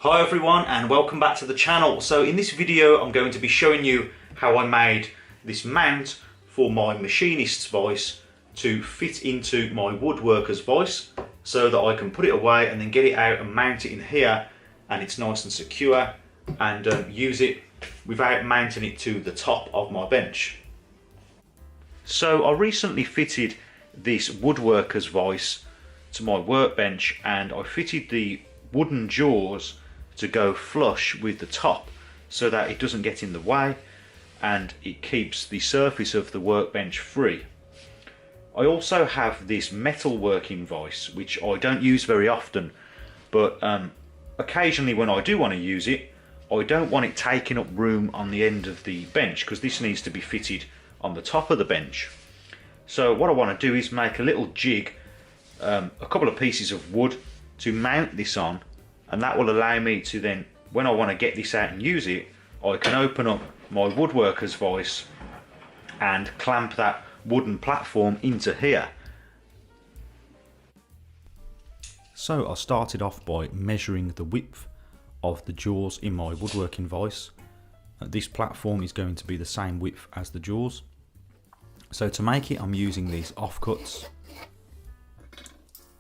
Hi everyone and welcome back to the channel. So in this video I'm going to be showing you how I made this mount for my machinist's vice to fit into my woodworker's vice so that I can put it away and then get it out and mount it in here and it's nice and secure and use it without mounting it to the top of my bench. So I recently fitted this woodworker's vice to my workbench and I fitted the wooden jaws to go flush with the top so that it doesn't get in the way and it keeps the surface of the workbench free. I also have this metalworking vice which I don't use very often, but occasionally when I do want to use it, I don't want it taking up room on the end of the bench because this needs to be fitted on the top of the bench. So what I want to do is make a little jig, a couple of pieces of wood to mount this on, and that will allow me to then, when I want to get this out and use it, I can open up my woodworker's vice and clamp that wooden platform into here. So I started off by measuring the width of the jaws in my woodworking vice. This platform is going to be the same width as the jaws. So to make it, I'm using these offcuts,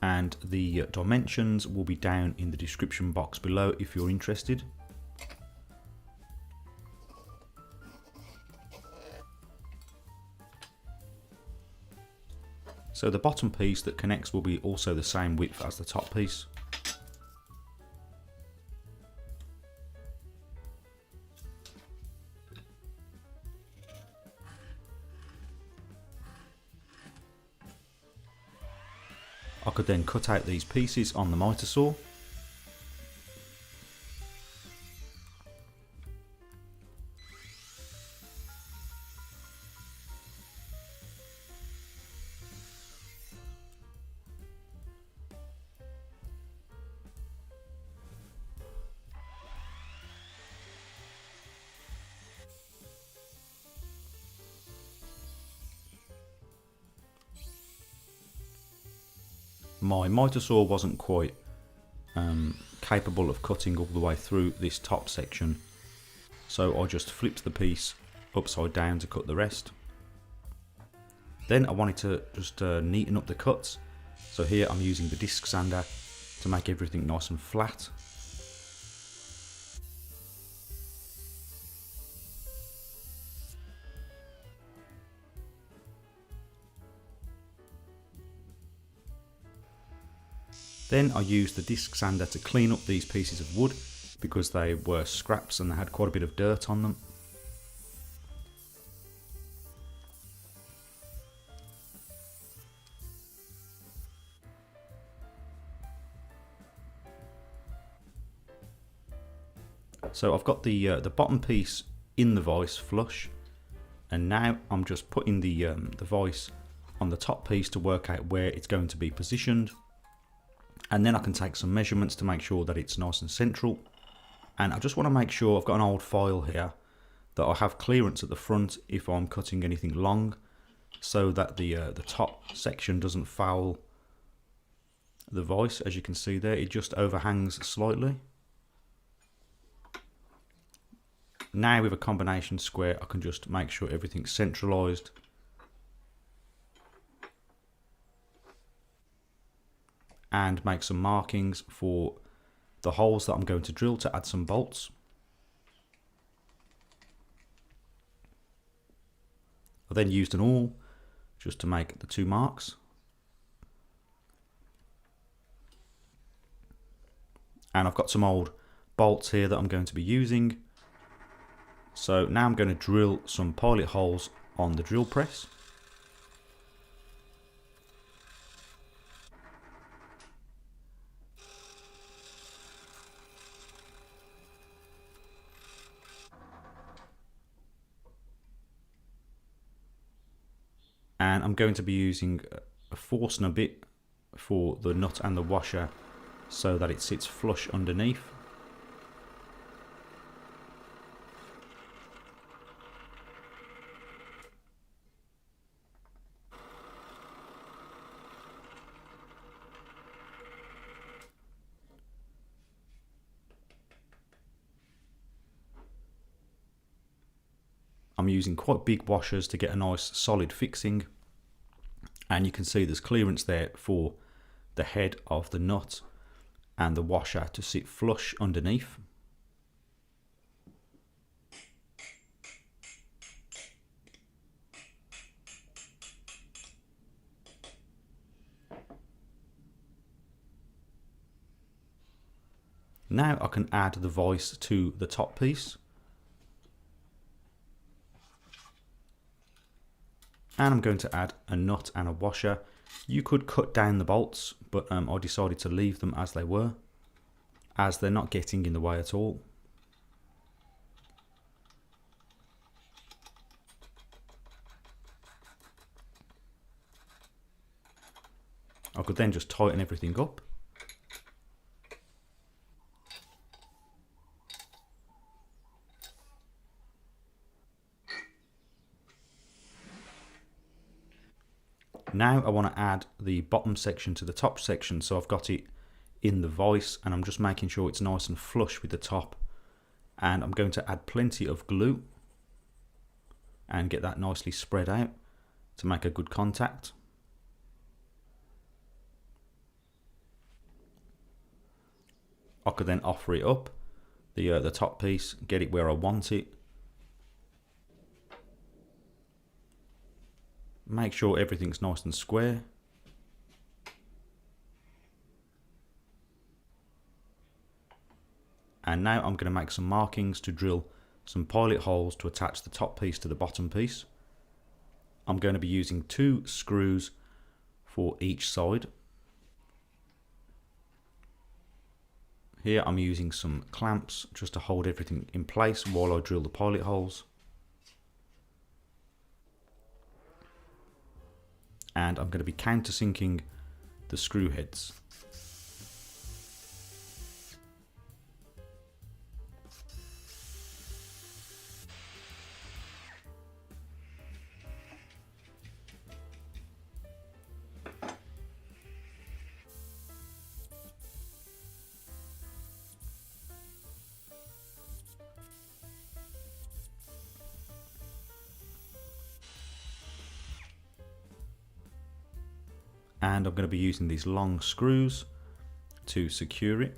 and the dimensions will be down in the description box below if you're interested. So the bottom piece that connects will be also the same width as the top piece. I could then cut out these pieces on the miter saw. My miter saw wasn't quite capable of cutting all the way through this top section, so I just flipped the piece upside down to cut the rest. Then I wanted to just neaten up the cuts, so here I'm using the disc sander to make everything nice and flat. Then I used the disc sander to clean up these pieces of wood because they were scraps and they had quite a bit of dirt on them. So I've got the bottom piece in the vice flush, and now I'm just putting the vice on the top piece to work out where it's going to be positioned. And then I can take some measurements to make sure that it's nice and central. And I just want to make sure I've got an old file here that I have clearance at the front if I'm cutting anything long, so that the top section doesn't foul the vice. As you can see there, it just overhangs slightly. Now with a combination square, I can just make sure everything's centralised. And make some markings for the holes that I'm going to drill to add some bolts. I then used an awl just to make the two marks. And I've got some old bolts here that I'm going to be using. So now I'm going to drill some pilot holes on the drill press. And I'm going to be using a Forstner bit for the nut and the washer so that it sits flush underneath. I'm using quite big washers to get a nice solid fixing, and you can see there's clearance there for the head of the nut and the washer to sit flush underneath. Now I can add the vise to the top piece. And I'm going to add a nut and a washer. You could cut down the bolts, but I decided to leave them as they were, as they're not getting in the way at all. I could then just tighten everything up. Now I want to add the bottom section to the top section, so I've got it in the vise and I'm just making sure it's nice and flush with the top, and I'm going to add plenty of glue and get that nicely spread out to make a good contact. I could then offer it up, the top piece, get it where I want it. Make sure everything's nice and square. And now I'm going to make some markings to drill some pilot holes to attach the top piece to the bottom piece. I'm going to be using 2 screws for each side. Here I'm using some clamps just to hold everything in place while I drill the pilot holes. And I'm going to be countersinking the screw heads. And I'm going to be using these long screws to secure it.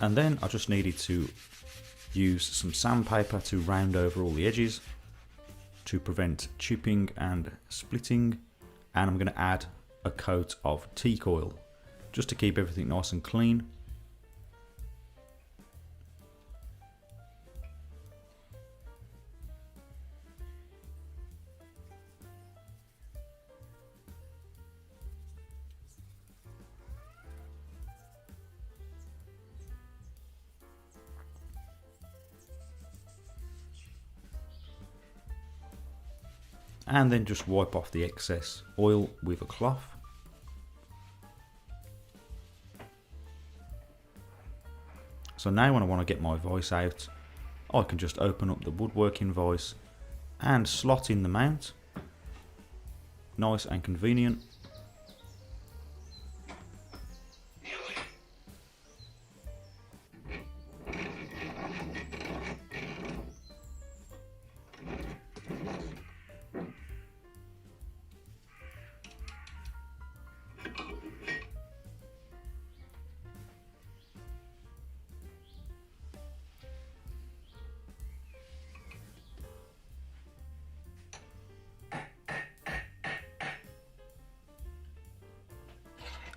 And then I just needed to use some sandpaper to round over all the edges to prevent chipping and splitting, and I'm going to add a coat of teak oil just to keep everything nice and clean. And then just wipe off the excess oil with a cloth. So now when I want to get my vise out, I can just open up the Woodworking Vice and slot in the mount. Nice and convenient.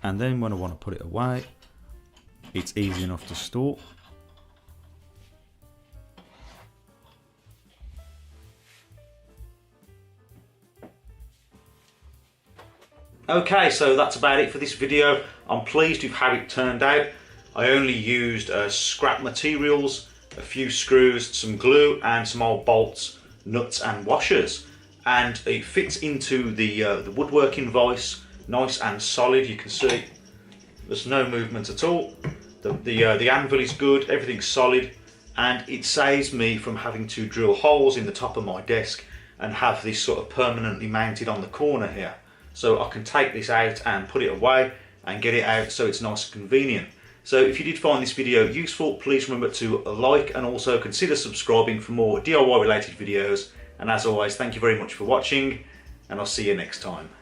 And then when I want to put it away, it's easy enough to store. Okay, so that's about it for this video. I'm pleased with how it turned out. I only used scrap materials, a few screws, some glue and some old bolts, nuts and washers. And it fits into the Woodworking Vice, nice and solid. You can see there's no movement at all. The anvil is good, everything's solid. and it saves me from having to drill holes in the top of my desk and have this sort of permanently mounted on the corner here. So I can take this out and put it away and get it out so it's nice and convenient. So if you did find this video useful, please remember to like and also consider subscribing for more DIY related videos. And as always, thank you very much for watching, and I'll see you next time.